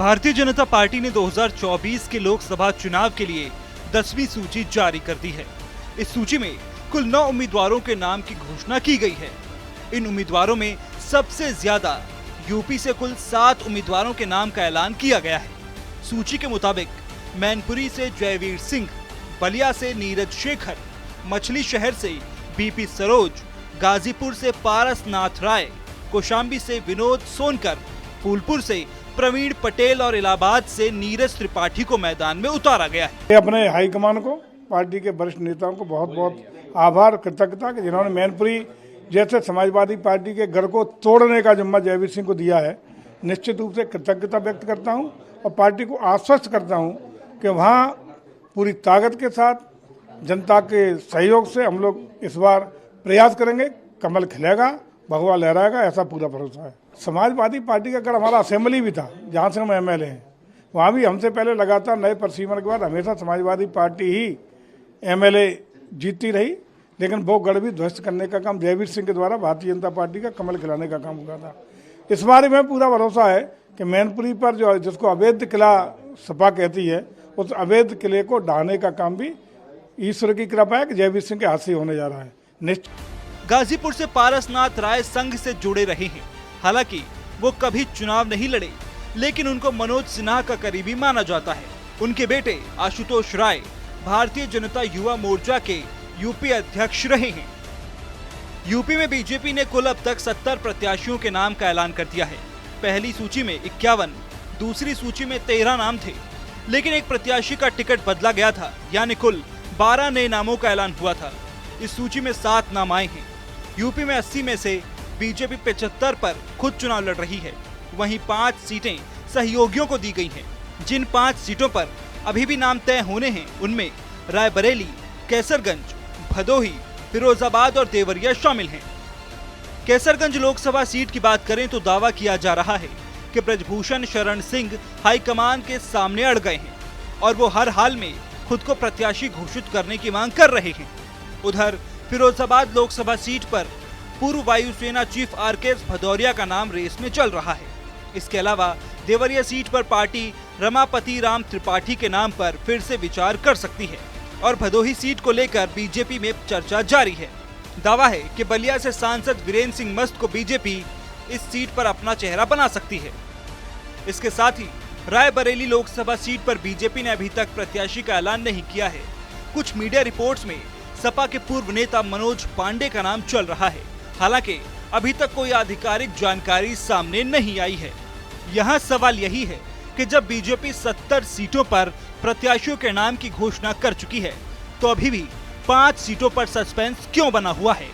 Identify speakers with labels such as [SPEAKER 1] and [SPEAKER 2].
[SPEAKER 1] Bharatiya Janata party ने 2024 के लोकसभा चुनाव के लिए 10वीं सूची जारी कर दी है। इस सूची में कुल 9 उम्मीदवारों के नाम की घोषणा की गई है। इन उम्मीदवारों में सबसे ज्यादा यूपी से कुल 7 उम्मीदवारों के नाम का ऐलान किया गया है। सूची के मुताबिक मैनपुरी से जयवीर सिंह, बलिया से नीरज शेखर, मछली शहर से बीपी सरोज, गाजीपुर से पारस नाथ राय, कौशाम्बी से विनोद सोनकर, फूलपुर से प्रवीण पटेल और इलाहाबाद से नीरज त्रिपाठी को मैदान में उतारा गया है।
[SPEAKER 2] अपने हाईकमान को, पार्टी के वरिष्ठ नेताओं को बहुत बहुत आभार, कृतज्ञता कि जिन्होंने मैनपुरी जैसे समाजवादी पार्टी के घर को तोड़ने का जिम्मा जयवीर सिंह को दिया है। निश्चित रूप से कृतज्ञता व्यक्त करता हूं और पार्टी को आश्वस्त करता हूं कि वहां पूरी ताकत के साथ जनता के सहयोग से हम लोग इस बार प्रयास करेंगे। कमल खिलेगा, भगवा लहराएगा, ऐसा पूरा भरोसा है। समाजवादी पार्टी का अगर हमारा असेंबली भी था जहाँ से हम एमएलए हैं, वहाँ भी हमसे पहले लगातार नए परिसीमन के बाद हमेशा समाजवादी पार्टी ही एमएलए जीतती रही, लेकिन वो गढ़ भी ध्वस्त करने का काम जयवीर सिंह के द्वारा भारतीय जनता पार्टी का कमल खिलाने का काम हुआ था। इस बारे में पूरा भरोसा है कि मैनपुरी पर जो जिसको अवैध किला सपा कहती है, उस अवैध किले को ढहाने का काम भी ईश्वर की कृपा है कि जयवीर सिंह के हाथ से होने जा रहा है।
[SPEAKER 1] गाजीपुर से पारसनाथ राय संघ से जुड़े रहे हैं। हालांकि वो कभी चुनाव नहीं लड़े, लेकिन उनको मनोज सिन्हा का करीबी माना जाता है। उनके बेटे आशुतोष राय भारतीय जनता युवा मोर्चा के यूपी अध्यक्ष रहे हैं। यूपी में बीजेपी ने कुल अब तक 70 प्रत्याशियों के नाम का ऐलान कर दिया है। पहली सूची में 51, दूसरी सूची में 13 नाम थे, लेकिन एक प्रत्याशी का टिकट बदला गया था, यानी कुल 12 नए नामों का ऐलान हुआ था। इस सूची में 7 नाम आए हैं। यूपी में 80 में से बीजेपी 75 पर खुद चुनाव लड़ रही है। वहीं 5 सीटें सहयोगियों को दी गई हैं। जिन 5 सीटों पर अभी भी नाम तय होने हैं, उनमें रायबरेली, कैसरगंज, भदोही, फिरोजाबाद और देवरिया शामिल हैं। कैसरगंज लोकसभा सीट की बात करें तो दावा किया जा रहा है कि ब्रजभूषण शरण सिंह हाईकमान के सामने अड़ गए हैं और वो हर हाल में खुद को प्रत्याशी घोषित करने की मांग कर रहे हैं। उधर फिरोजाबाद लोकसभा सीट पर पूर्व वायुसेना चीफ आरकेएस भदौरिया का नाम रेस में चल रहा है। इसके अलावा देवरिया सीट पर पार्टी रमापति राम त्रिपाठी के नाम पर फिर से विचार कर सकती है और भदोही सीट को लेकर बीजेपी में चर्चा जारी है। दावा है कि बलिया से सांसद वीरेंद्र सिंह मस्त को बीजेपी इस सीट पर अपना चेहरा बना सकती है। इसके साथ ही रायबरेली लोकसभा सीट पर बीजेपी ने अभी तक प्रत्याशी का ऐलान नहीं किया है। कुछ मीडिया रिपोर्ट्स में सपा के पूर्व नेता मनोज पांडे का नाम चल रहा है। हालांकि अभी तक कोई आधिकारिक जानकारी सामने नहीं आई है। यहाँ सवाल यही है कि जब बीजेपी 70 सीटों पर प्रत्याशियों के नाम की घोषणा कर चुकी है, तो अभी भी 5 सीटों पर सस्पेंस क्यों बना हुआ है।